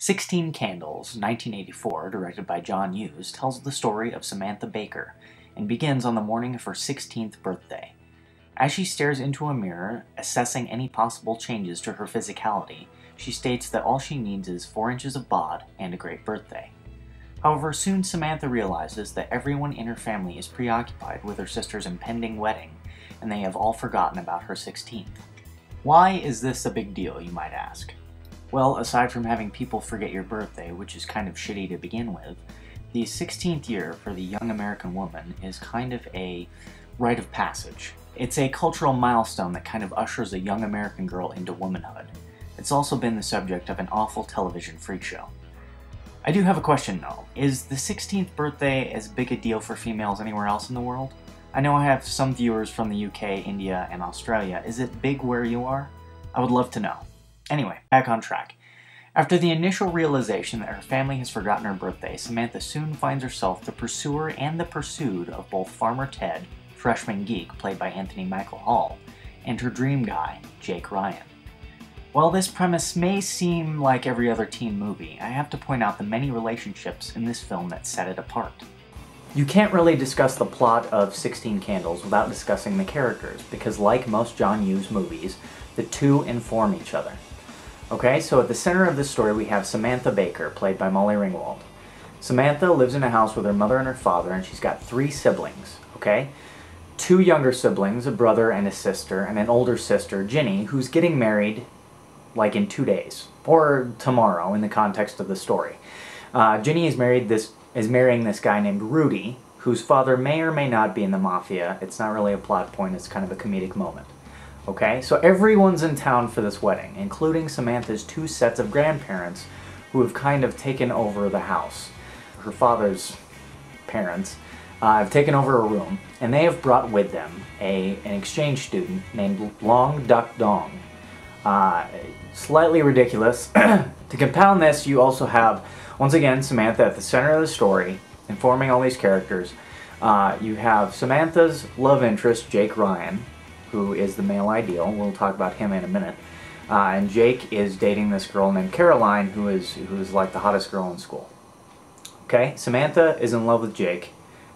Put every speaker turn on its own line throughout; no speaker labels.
16 Candles, 1984, directed by John Hughes, tells the story of Samantha Baker and begins on the morning of her 16th birthday. As she stares into a mirror, assessing any possible changes to her physicality, she states that all she needs is 4 inches of bod and a great birthday. However, soon Samantha realizes that everyone in her family is preoccupied with her sister's impending wedding, and they have all forgotten about her 16th. Why is this a big deal, you might ask? Well, aside from having people forget your birthday, which is kind of shitty to begin with, the 16th year for the young American woman is kind of a rite of passage. It's a cultural milestone that kind of ushers a young American girl into womanhood. It's also been the subject of an awful television freak show. I do have a question though. Is the 16th birthday as big a deal for females anywhere else in the world? I know I have some viewers from the UK, India, and Australia. Is it big where you are? I would love to know. Anyway, back on track. After the initial realization that her family has forgotten her birthday, Samantha soon finds herself the pursuer and the pursued of both Farmer Ted, freshman geek played by Anthony Michael Hall, and her dream guy, Jake Ryan. While this premise may seem like every other teen movie, I have to point out the many relationships in this film that set it apart. You can't really discuss the plot of 16 Candles without discussing the characters, because like most John Hughes movies, the two inform each other. Okay, so at the center of this story we have Samantha Baker, played by Molly Ringwald. Samantha lives in a house with her mother and her father, and she's got 3 siblings, okay? 2 younger siblings, a brother and a sister, and an older sister, Ginny, who's getting married like in 2 days, or tomorrow in the context of the story. Ginny is marrying this guy named Rudy, whose father may or may not be in the mafia. It's not really a plot point, it's kind of a comedic moment. Okay, so everyone's in town for this wedding, including Samantha's 2 sets of grandparents who have kind of taken over the house. Her father's parents have taken over a room, and they have brought with them an exchange student named Long Duck Dong. Slightly ridiculous. To compound this, you also have, once again, Samantha at the center of the story, informing all these characters. You have Samantha's love interest, Jake Ryan, who is the male ideal. We'll talk about him in a minute. And Jake is dating this girl named Caroline, who is like the hottest girl in school. Okay, Samantha is in love with Jake.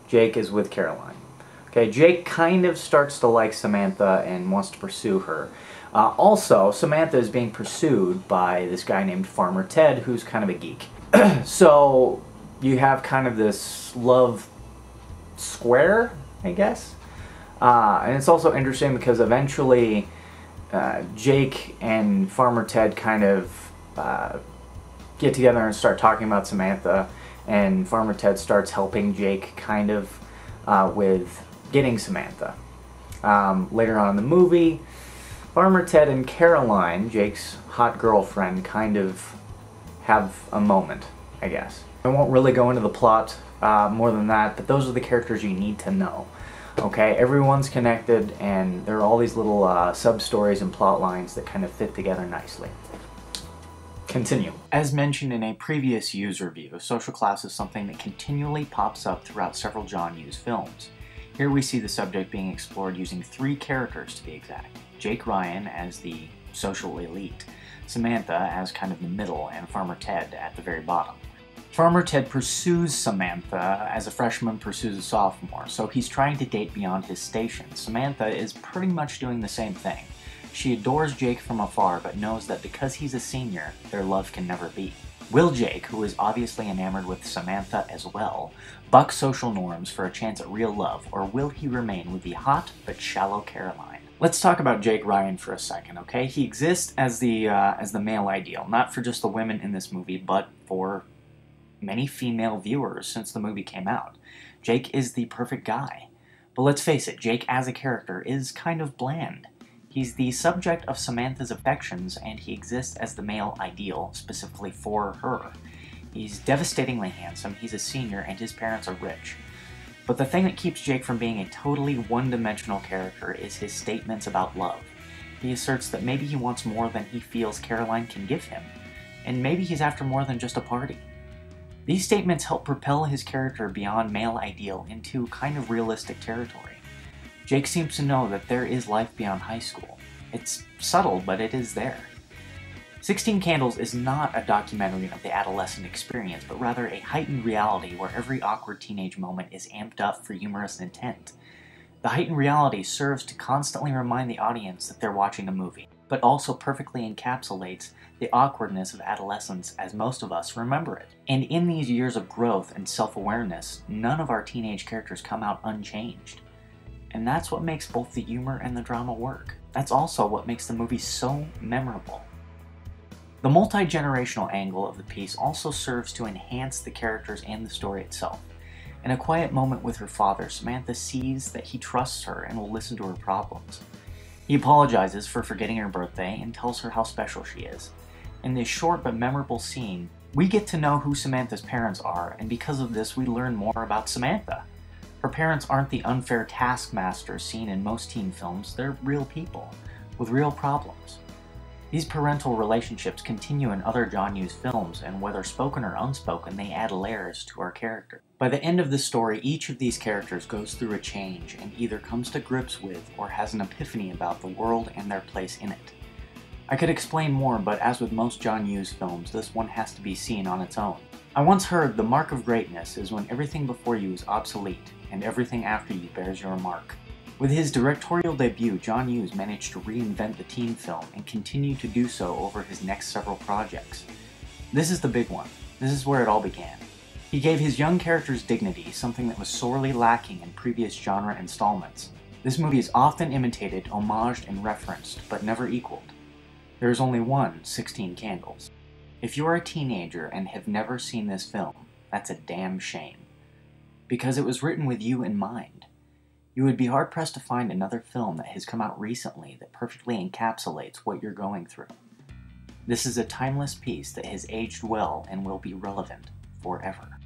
Jake is with Caroline. Okay, Jake kind of starts to like Samantha and wants to pursue her. Also, Samantha is being pursued by this guy named Farmer Ted, who's kind of a geek. So you have kind of this love square, I guess. And it's also interesting because eventually Jake and Farmer Ted kind of get together and start talking about Samantha, and Farmer Ted starts helping Jake kind of with getting Samantha. Later on in the movie, Farmer Ted and Caroline, Jake's hot girlfriend, kind of have a moment, I guess. I won't really go into the plot more than that, but those are the characters you need to know. Okay, everyone's connected, and there are all these little sub-stories and plot lines that kind of fit together nicely. Continue. As mentioned in a previous Hughes review, social class is something that continually pops up throughout several John Hughes films. Here we see the subject being explored using 3 characters to be exact. Jake Ryan as the social elite, Samantha as kind of the middle, and Farmer Ted at the very bottom. Farmer Ted pursues Samantha as a freshman pursues a sophomore, so he's trying to date beyond his station. Samantha is pretty much doing the same thing. She adores Jake from afar, but knows that because he's a senior, their love can never be. Will Jake, who is obviously enamored with Samantha as well, buck social norms for a chance at real love, or will he remain with the hot but shallow Caroline? Let's talk about Jake Ryan for a second, okay? He exists as the male ideal, not for just the women in this movie, but for many female viewers since the movie came out. Jake is the perfect guy. But let's face it, Jake as a character is kind of bland. He's the subject of Samantha's affections, and he exists as the male ideal, specifically for her. He's devastatingly handsome, he's a senior, and his parents are rich. But the thing that keeps Jake from being a totally one-dimensional character is his statements about love. He asserts that maybe he wants more than he feels Caroline can give him, and maybe he's after more than just a party. These statements help propel his character beyond male ideal into kind of realistic territory. Jake seems to know that there is life beyond high school. It's subtle, but it is there. 16 Candles is not a documentary of the adolescent experience, but rather a heightened reality where every awkward teenage moment is amped up for humorous intent. The heightened reality serves to constantly remind the audience that they're watching a movie, but also perfectly encapsulates the awkwardness of adolescence as most of us remember it. And in these years of growth and self-awareness, none of our teenage characters come out unchanged. And that's what makes both the humor and the drama work. That's also what makes the movie so memorable. The multi-generational angle of the piece also serves to enhance the characters and the story itself. In a quiet moment with her father, Samantha sees that he trusts her and will listen to her problems. He apologizes for forgetting her birthday and tells her how special she is. In this short but memorable scene, we get to know who Samantha's parents are, and because of this we learn more about Samantha. Her parents aren't the unfair taskmasters seen in most teen films, they're real people, with real problems. These parental relationships continue in other John Hughes films, and whether spoken or unspoken, they add layers to our character. By the end of the story, each of these characters goes through a change and either comes to grips with or has an epiphany about the world and their place in it. I could explain more, but as with most John Hughes films, this one has to be seen on its own. I once heard the mark of greatness is when everything before you is obsolete and everything after you bears your mark. With his directorial debut, John Hughes managed to reinvent the teen film and continued to do so over his next several projects. This is the big one. This is where it all began. He gave his young characters dignity, something that was sorely lacking in previous genre installments. This movie is often imitated, homaged, and referenced, but never equaled. There is only one 16 Candles. If you are a teenager and have never seen this film, that's a damn shame. Because it was written with you in mind. You would be hard-pressed to find another film that has come out recently that perfectly encapsulates what you're going through. This is a timeless piece that has aged well and will be relevant forever.